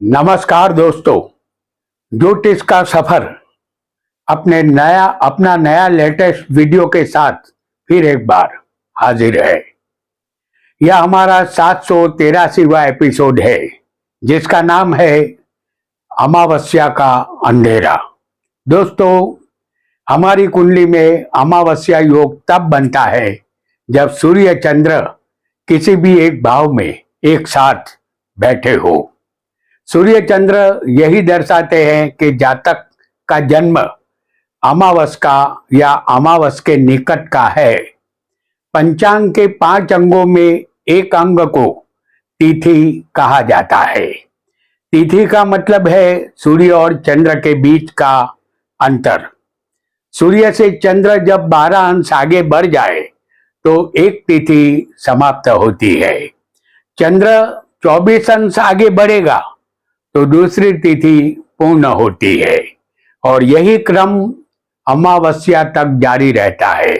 नमस्कार दोस्तों। ज्योतिष का सफर अपना नया लेटेस्ट वीडियो के साथ फिर एक बार हाजिर है। यह हमारा 783वां एपिसोड है, जिसका नाम है अमावस्या का अंधेरा। दोस्तों, हमारी कुंडली में अमावस्या योग तब बनता है जब सूर्य चंद्र किसी भी एक भाव में एक साथ बैठे हो। सूर्य चंद्र यही दर्शाते हैं कि जातक का जन्म अमावस का या अमावस के निकट का है। पंचांग के 5 अंगों में एक अंग को तिथि कहा जाता है। तिथि का मतलब है सूर्य और चंद्र के बीच का अंतर। सूर्य से चंद्र जब 12 अंश आगे बढ़ जाए तो एक तिथि समाप्त होती है। चंद्र 24 अंश आगे बढ़ेगा तो दूसरी तिथि पूर्ण होती है और यही क्रम अमावस्या तक जारी रहता है।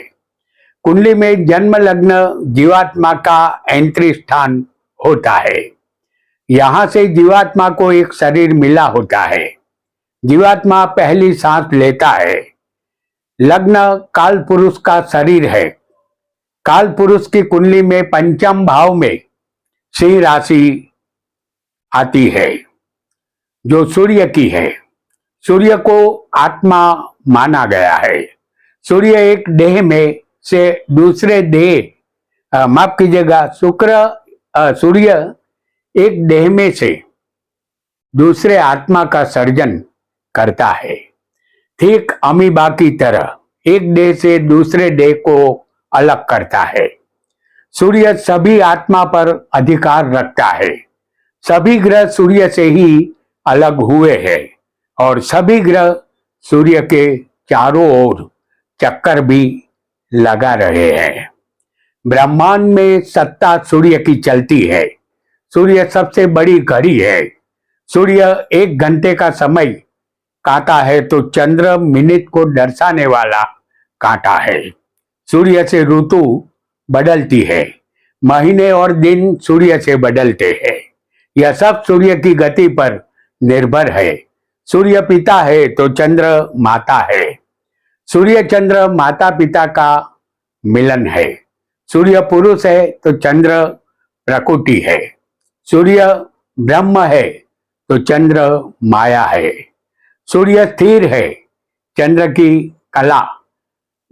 कुंडली में जन्म लग्न जीवात्मा का एंट्री स्थान होता है। यहां से जीवात्मा को एक शरीर मिला होता है। जीवात्मा पहली सांस लेता है। लग्न काल पुरुष का शरीर है। काल पुरुष की कुंडली में पंचम भाव में सिंह राशि आती है, जो सूर्य की है। सूर्य को आत्मा माना गया है। सूर्य एक देह में से दूसरे देह माफ कीजिएगा सूर्य एक देह में से दूसरे आत्मा का सर्जन करता है। ठीक अमीबा की तरह एक देह से दूसरे देह को अलग करता है। सूर्य सभी आत्मा पर अधिकार रखता है। सभी ग्रह सूर्य से ही अलग हुए हैं और सभी ग्रह सूर्य के चारों ओर चक्कर भी लगा रहे हैं। ब्रह्मांड में सत्ता सूर्य की चलती है। सूर्य सबसे बड़ी घड़ी है। सूर्य 1 घंटे का समय कांटा है तो चंद्र मिनट को दर्शाने वाला कांटा है। सूर्य से ऋतु बदलती है। महीने और दिन सूर्य से बदलते हैं। यह सब सूर्य की गति पर निर्भर है। सूर्य पिता है तो चंद्र माता है। सूर्य चंद्र माता पिता का मिलन है। सूर्य पुरुष है तो चंद्र प्रकृति है। सूर्य ब्रह्म है तो चंद्र माया है। सूर्य स्थिर है। चंद्र की कला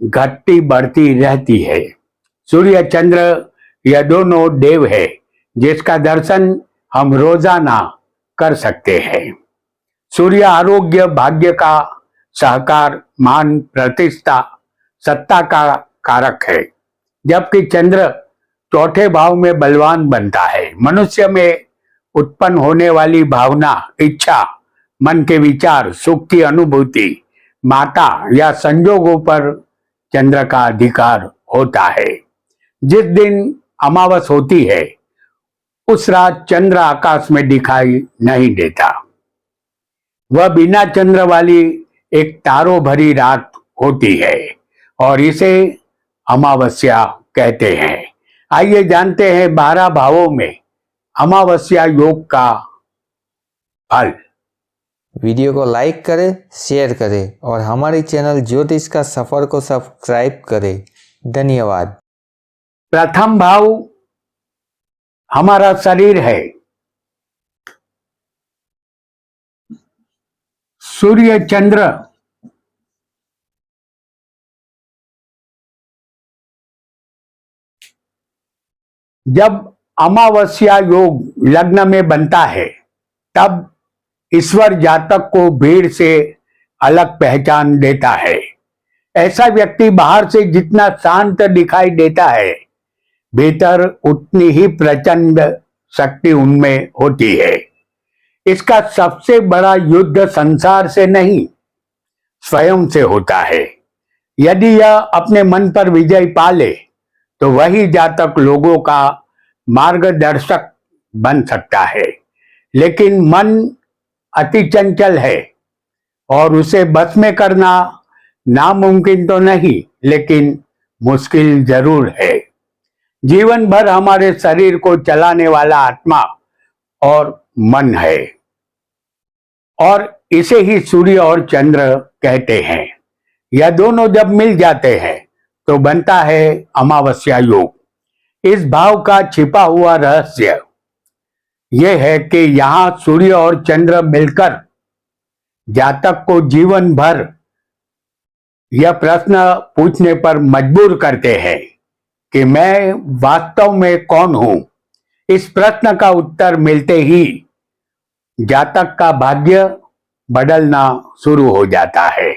घटती बढ़ती रहती है। सूर्य चंद्र यह दोनों देव है, जिसका दर्शन हम रोजाना कर सकते हैं। सूर्य आरोग्य, भाग्य का सहकार, मान, प्रतिष्ठा, सत्ता का कारक है, जबकि चंद्र 4ठे भाव में बलवान बनता है। मनुष्य में उत्पन्न होने वाली भावना, इच्छा, मन के विचार, सुख की अनुभूति, माता या संजोगों पर चंद्र का अधिकार होता है। जिस दिन अमावस होती है उस रात चंद्र आकाश में दिखाई नहीं देता। वह बिना चंद्र वाली एक तारों भरी रात होती है और इसे अमावस्या कहते हैं। आइए जानते हैं 12 भावों में अमावस्या योग का फल। वीडियो को लाइक करें, शेयर करें और हमारे चैनल ज्योतिष का सफर को सब्सक्राइब करें। धन्यवाद। प्रथम भाव हमारा शरीर है। सूर्य चंद्र जब अमावस्या योग लग्न में बनता है तब ईश्वर जातक को भीड़ से अलग पहचान देता है। ऐसा व्यक्ति बाहर से जितना शांत दिखाई देता है, भीतर उतनी ही प्रचंड शक्ति उनमें होती है। इसका सबसे बड़ा युद्ध संसार से नहीं, स्वयं से होता है। यदि यह अपने मन पर विजय पा ले तो वही जातक लोगों का मार्गदर्शक बन सकता है। लेकिन मन अति चंचल है और उसे बस में करना नामुमकिन तो नहीं, लेकिन मुश्किल जरूर है। जीवन भर हमारे शरीर को चलाने वाला आत्मा और मन है। और इसे ही सूर्य और चंद्र कहते हैं। यह दोनों जब मिल जाते हैं तो बनता है अमावस्या योग। इस भाव का छिपा हुआ रहस्य यह है कि यहाँ सूर्य और चंद्र मिलकर जातक को जीवन भर यह प्रश्न पूछने पर मजबूर करते हैं कि मैं वास्तव में कौन हूं। इस प्रश्न का उत्तर मिलते ही जातक का भाग्य बदलना शुरू हो जाता है।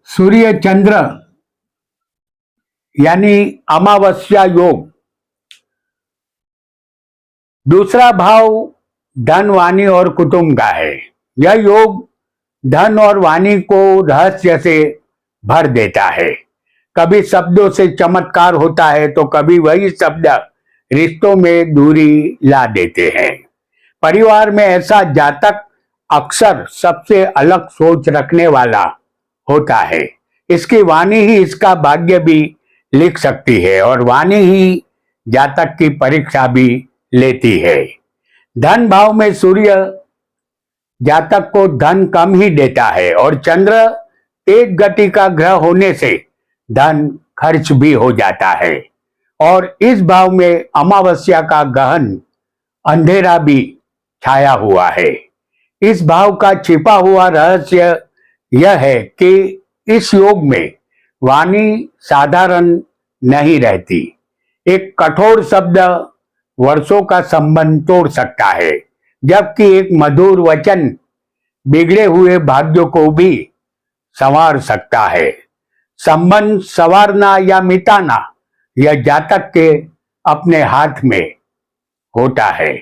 सूर्य चंद्र यानी अमावस्या योग। दूसरा भाव धन, वाणी और कुटुंब का है। यह योग धन और वाणी को रहस्य से भर देता है। कभी शब्दों से चमत्कार होता है तो कभी वही शब्द रिश्तों में दूरी ला देते हैं। परिवार में ऐसा जातक अक्सर सबसे अलग सोच रखने वाला होता है। इसकी वाणी ही इसका भाग्य भी लिख सकती है और वाणी ही जातक की परीक्षा भी लेती है। धन भाव में सूर्य जातक को धन कम ही देता है और चंद्र तेज गति का ग्रह होने से धन खर्च भी हो जाता है। और इस भाव में अमावस्या का गहन अंधेरा भी छाया हुआ है। इस भाव का छिपा हुआ रहस्य यह है कि इस योग में वाणी साधारण नहीं रहती। एक कठोर शब्द वर्षों का संबंध तोड़ सकता है, जबकि एक मधुर वचन बिगड़े हुए भाग्यों को भी संवार सकता है। संबंध संवारना या मिटाना यह जातक के अपने हाथ में होता है।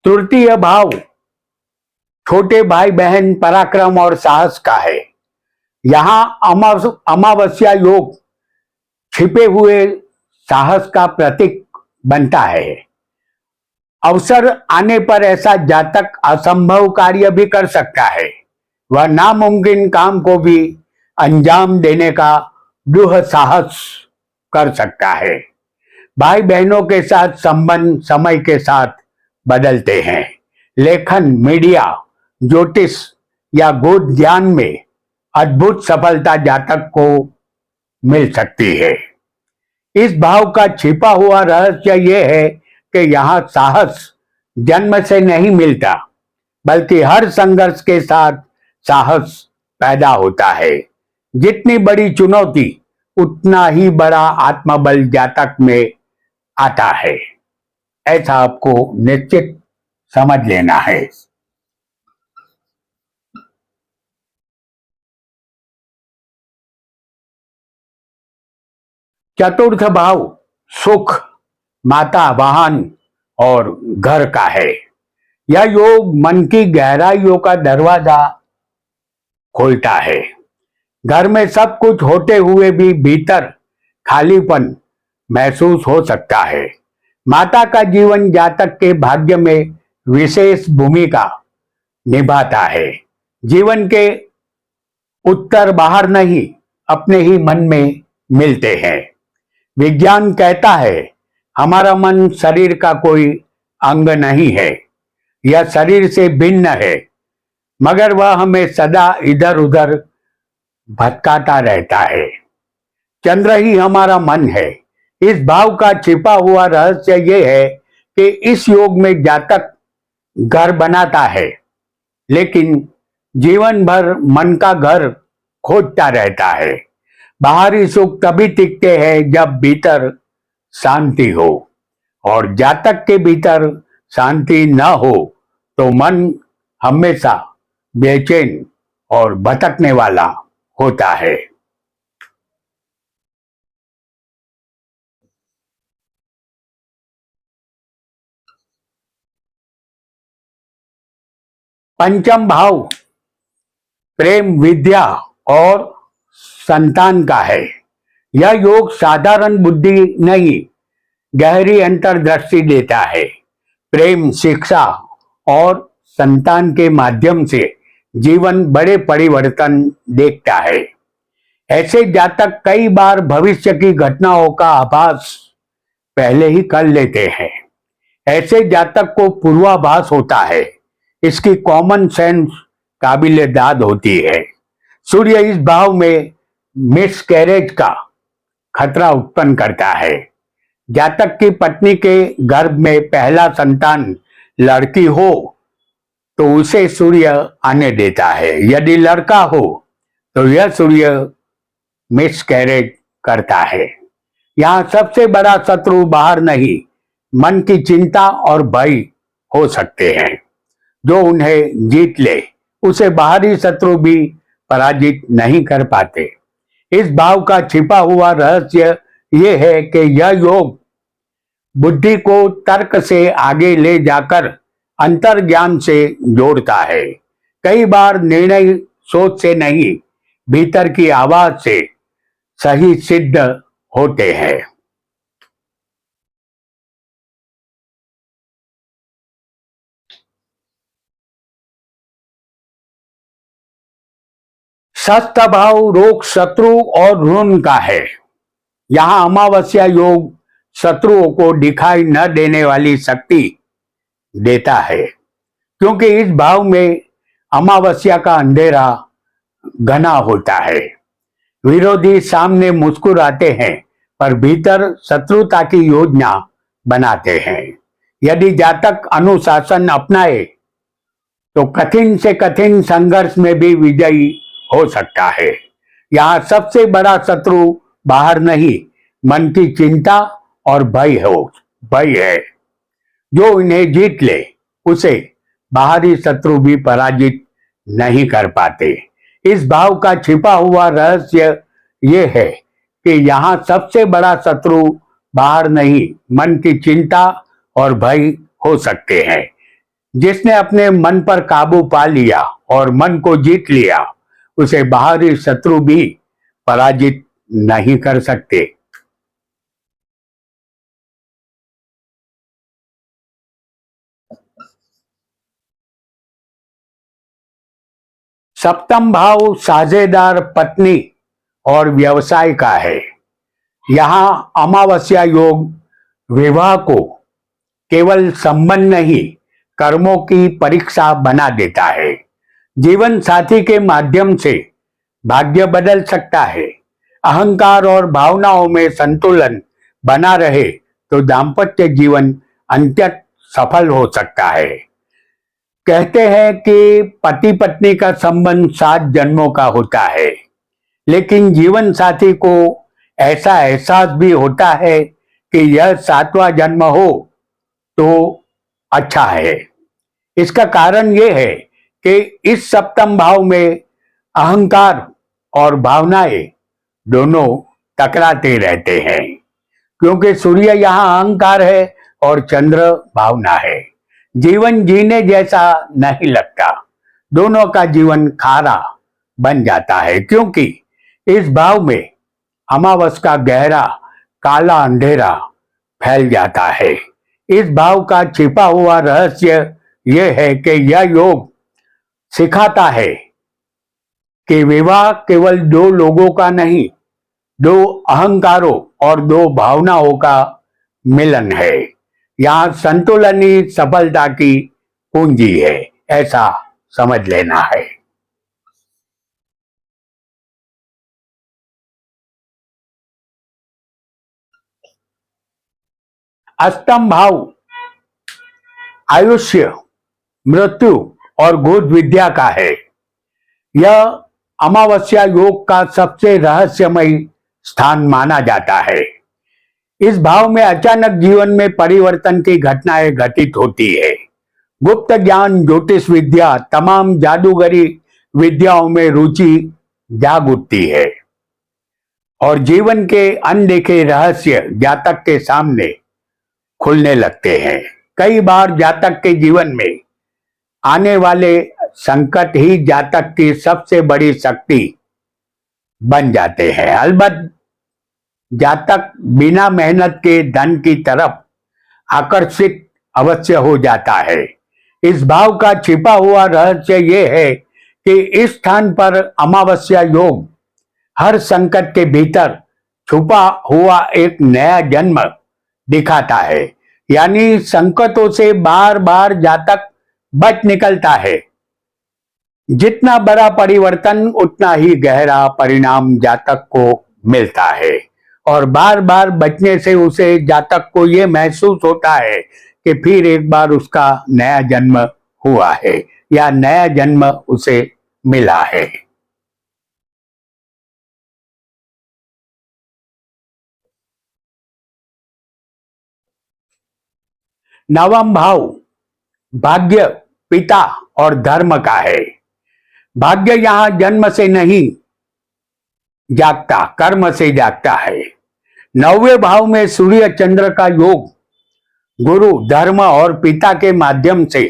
तृतीय भाव छोटे भाई बहन, पराक्रम और साहस का है। यहाँ अमावस्या योग छिपे हुए साहस का प्रतीक बनता है। अवसर आने पर ऐसा जातक असंभव कार्य भी कर सकता है। वह नामुमकिन काम को भी अंजाम देने का दृढ़ साहस कर सकता है। भाई बहनों के साथ संबंध समय के साथ बदलते हैं। लेखन, मीडिया, ज्योतिष या गोद ज्ञान में अद्भुत सफलता जातक को मिल सकती है। इस भाव का छिपा हुआ रहस्य यह है कि यहाँ साहस जन्म से नहीं मिलता, बल्कि हर संघर्ष के साथ साहस पैदा होता है। जितनी बड़ी चुनौती उतना ही बड़ा आत्मबल जातक में आता है। ऐसा आपको निश्चित समझ लेना है। चतुर्थ भाव सुख, माता, वाहन और घर का है। यह योग मन की गहराइयों का दरवाजा खोलता है। घर में सब कुछ होते हुए भी भीतर खालीपन महसूस हो सकता है। माता का जीवन जातक के भाग्य में विशेष भूमिका निभाता है। जीवन के उत्तर बाहर नहीं, अपने ही मन में मिलते हैं। विज्ञान कहता है हमारा मन शरीर का कोई अंग नहीं है, यह शरीर से भिन्न है, मगर वह हमें सदा इधर उधर भटकाता रहता है। चंद्र ही हमारा मन है। इस भाव का छिपा हुआ रहस्य यह है कि इस योग में जातक घर बनाता है, लेकिन जीवन भर मन का घर खोजता रहता है। बाहरी सुख तभी टिकते हैं जब भीतर शांति हो, और जातक के भीतर शांति न हो तो मन हमेशा बेचैन और भटकने वाला होता है। पंचम भाव प्रेम, विद्या और संतान का है। यह योग साधारण बुद्धि नहीं, गहरी अंतर्दृष्टि देता है। प्रेम, शिक्षा और संतान के माध्यम से जीवन बड़े परिवर्तन देखता है। ऐसे जातक कई बार भविष्य की घटनाओं का आभास पहले ही कर लेते हैं। ऐसे जातक को पूर्वाभास होता है। इसकी कॉमन सेंस काबिले दाद होती है। सूर्य इस भाव में मिसकैरेज का खतरा उत्पन्न करता है। जातक की पत्नी के गर्भ में पहला संतान लड़की हो तो उसे सूर्य आने देता है। यदि लड़का हो तो यह सूर्य मिसकैरेज करता है। यहाँ सबसे बड़ा शत्रु बाहर नहीं, मन की चिंता और भय हो सकते हैं। जो उन्हें जीत ले उसे बाहरी शत्रु भी पराजित नहीं कर पाते। इस भाव का छिपा हुआ रहस्य ये है कि यह योग बुद्धि को तर्क से आगे ले जाकर अंतर्ज्ञान से जोड़ता है। कई बार निर्णय सोच से नहीं, भीतर की आवाज से सही सिद्ध होते हैं। षष्ठ भाव रोग, शत्रु और ऋण का है। यहाँ अमावस्या योग शत्रुओं को दिखाई न देने वाली शक्ति देता है, क्योंकि इस भाव में अमावस्या का अंधेरा घना होता है। विरोधी सामने मुस्कुराते हैं पर भीतर शत्रुता की योजना बनाते हैं। यदि जातक अनुशासन अपनाए तो कठिन से कठिन संघर्ष में भी विजयी हो सकता है। यहाँ सबसे बड़ा शत्रु बाहर नहीं, मन की चिंता और भय है। जो इन्हें जीत ले उसे बाहरी शत्रु भी पराजित नहीं कर पाते। इस भाव का छिपा हुआ रहस्य ये है कि यहाँ सबसे बड़ा शत्रु बाहर नहीं, मन की चिंता और भय हो सकते हैं। जिसने अपने मन पर काबू पा लिया और मन को जीत लिया उसे बाहरी शत्रु भी पराजित नहीं कर सकते। सप्तम भाव साझेदार, पत्नी और व्यवसाय का है। यहाँ अमावस्या योग विवाह को केवल संबंध नहीं, कर्मों की परीक्षा बना देता है। जीवन साथी के माध्यम से भाग्य बदल सकता है। अहंकार और भावनाओं में संतुलन बना रहे तो दाम्पत्य जीवन अत्यंत सफल हो सकता है। कहते हैं कि पति पत्नी का संबंध 7 जन्मों का होता है, लेकिन जीवन साथी को ऐसा एहसास भी होता है कि यह 7वां जन्म हो तो अच्छा है। इसका कारण यह है कि इस सप्तम भाव में अहंकार और भावनाएं दोनों टकराते रहते हैं, क्योंकि सूर्य यहाँ अहंकार है और चंद्र भावना है। जीवन जीने जैसा नहीं लगता, दोनों का जीवन खारा बन जाता है, क्योंकि इस भाव में अमावस का गहरा काला अंधेरा फैल जाता है। इस भाव का छिपा हुआ रहस्य यह है कि यह योग सिखाता है कि विवाह केवल 2 लोगों का नहीं, 2 अहंकारों और 2 भावनाओं का मिलन है। यहाँ संतुलन ही सफलता की कुंजी है, ऐसा समझ लेना है। अष्टम भाव आयुष्य, मृत्यु और गुद विद्या का है। यह अमावस्या योग का सबसे रहस्यमय स्थान माना जाता है। इस भाव में अचानक जीवन में परिवर्तन की घटनाएं घटित होती है। गुप्त ज्ञान, ज्योतिष विद्या, तमाम जादूगरी विद्याओं में रुचि जाग उठती है और जीवन के अनदेखे रहस्य जातक के सामने खुलने लगते हैं। कई बार जातक के जीवन में आने वाले संकट ही जातक की सबसे बड़ी शक्ति बन जाते हैं। अलबत्त जातक बिना मेहनत के धन की तरफ आकर्षित अवश्य हो जाता है। इस भाव का छिपा हुआ रहस्य ये है कि इस स्थान पर अमावस्या योग हर संकट के भीतर छुपा हुआ एक नया जन्म दिखाता है। यानी संकटों से बार बार जातक बच निकलता है। जितना बड़ा परिवर्तन उतना ही गहरा परिणाम जातक को मिलता है और बार बार बचने से उसे जातक को यह महसूस होता है कि फिर एक बार उसका नया जन्म हुआ है या नया जन्म उसे मिला है। नवम भाव भाग्य, पिता और धर्म का है। भाग्य यहां जन्म से नहीं जागता, कर्म से जागता है। नौवें भाव में सूर्य चंद्र का योग गुरु, धर्म और पिता के माध्यम से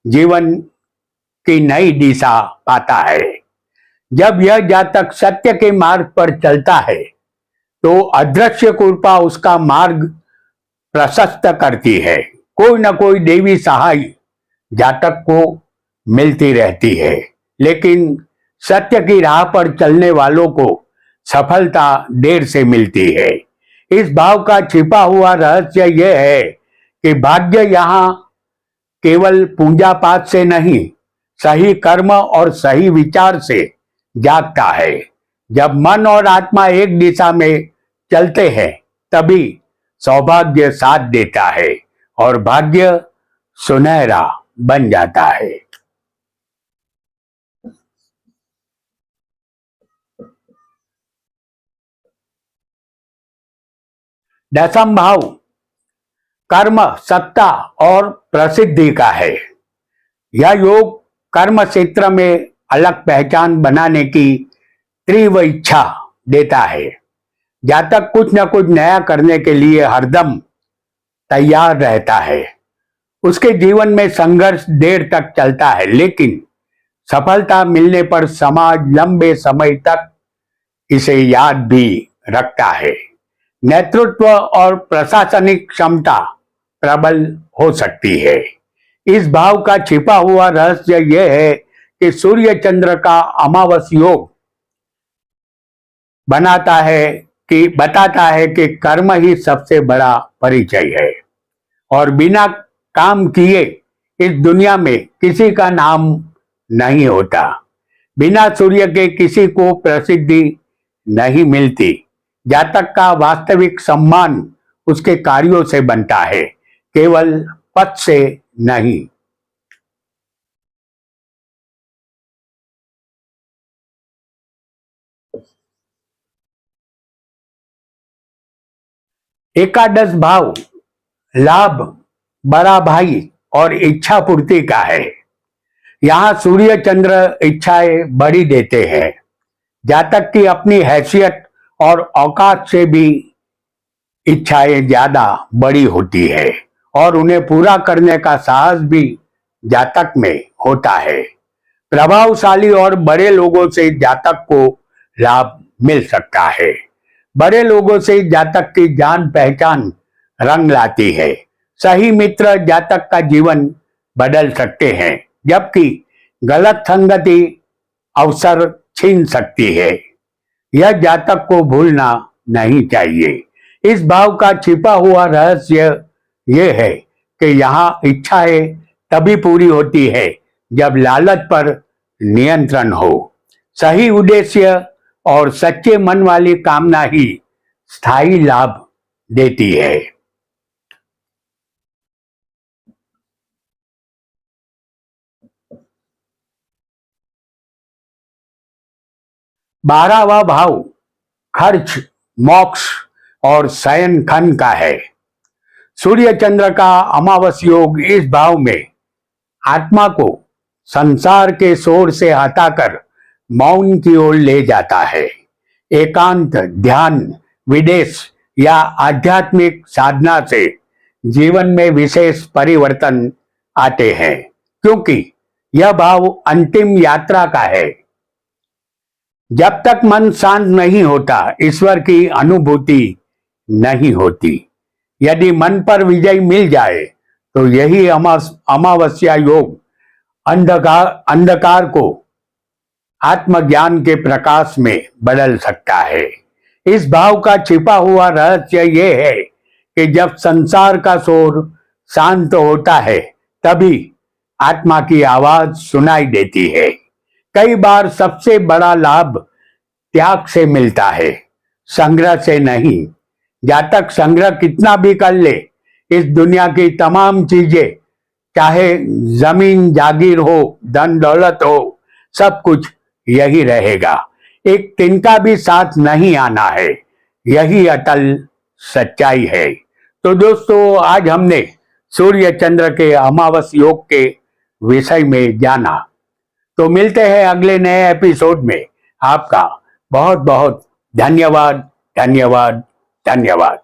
जीवन की नई दिशा पाता है। जब यह जातक सत्य के मार्ग पर चलता है तो अदृश्य कृपा उसका मार्ग प्रशस्त करती है। कोई न कोई देवी सहाय जातक को मिलती रहती है, लेकिन सत्य की राह पर चलने वालों को सफलता देर से मिलती है। इस भाव का छिपा हुआ रहस्य यह है कि भाग्य यहाँ केवल पूजा पाठ से नहीं, सही कर्म और सही विचार से जागता है। जब मन और आत्मा एक दिशा में चलते हैं तभी सौभाग्य साथ देता है और भाग्य सुनहरा बन जाता है। दसम भाव कर्म, सत्ता और प्रसिद्धि का है। यह योग कर्म क्षेत्र में अलग पहचान बनाने की तीव्र इच्छा देता है। जातक कुछ न कुछ नया करने के लिए हरदम तैयार रहता है। उसके जीवन में संघर्ष देर तक चलता है, लेकिन सफलता मिलने पर समाज लंबे समय तक इसे याद भी रखता है। नेतृत्व और प्रशासनिक क्षमता प्रबल हो सकती है। इस भाव का छिपा हुआ रहस्य यह है कि सूर्य चंद्र का अमावस योग बताता है कि कर्म ही सबसे बड़ा परिचय है और बिना काम किए इस दुनिया में किसी का नाम नहीं होता। बिना सूर्य के किसी को प्रसिद्धि नहीं मिलती। जातक का वास्तविक सम्मान उसके कार्यों से बनता है, केवल पद से नहीं। एकादश भाव लाभ, बड़ा भाई और इच्छा पूर्ति का है। यहाँ सूर्य चंद्र इच्छाएं बड़ी देते हैं। जातक की अपनी हैसियत और औकात से भी इच्छाएं ज्यादा बड़ी होती है और उन्हें पूरा करने का साहस भी जातक में होता है। प्रभावशाली और बड़े लोगों से जातक को लाभ मिल सकता है। बड़े लोगों से जातक की जान पहचान रंग लाती है। सही मित्र जातक का जीवन बदल सकते हैं, जबकि गलत संगति अवसर छीन सकती है। यह जातक को भूलना नहीं चाहिए। इस भाव का छिपा हुआ रहस्य यह है कि यहाँ इच्छाएं तभी पूरी होती है जब लालच पर नियंत्रण हो। सही उद्देश्य और सच्चे मन वाली कामना ही स्थायी लाभ देती है। बारहवां भाव खर्च, मोक्ष और शयन खन का है। सूर्य चंद्र का अमावस योग इस भाव में आत्मा को संसार के शोर से हटाकर मौन की ओर ले जाता है। एकांत, ध्यान, विदेश या आध्यात्मिक साधना से जीवन में विशेष परिवर्तन आते हैं, क्योंकि यह भाव अंतिम यात्रा का है। जब तक मन शांत नहीं होता, ईश्वर की अनुभूति नहीं होती। यदि मन पर विजय मिल जाए तो यही अमावस्या योग अंधकार को आत्मज्ञान के प्रकाश में बदल सकता है। इस भाव का छिपा हुआ रहस्य ये है कि जब संसार का शोर शांत होता है तभी आत्मा की आवाज सुनाई देती है। कई बार सबसे बड़ा लाभ त्याग से मिलता है, संग्रह से नहीं। जब तक संग्रह कितना भी कर ले, इस दुनिया की तमाम चीजें, चाहे जमीन जागीर हो, धन दौलत हो, सब कुछ यही रहेगा। एक तिनका भी साथ नहीं आना है। यही अटल सच्चाई है। तो दोस्तों, आज हमने सूर्य चंद्र के अमावस योग के विषय में जाना। तो मिलते हैं अगले नए एपिसोड में। आपका बहुत बहुत धन्यवाद, धन्यवाद, धन्यवाद।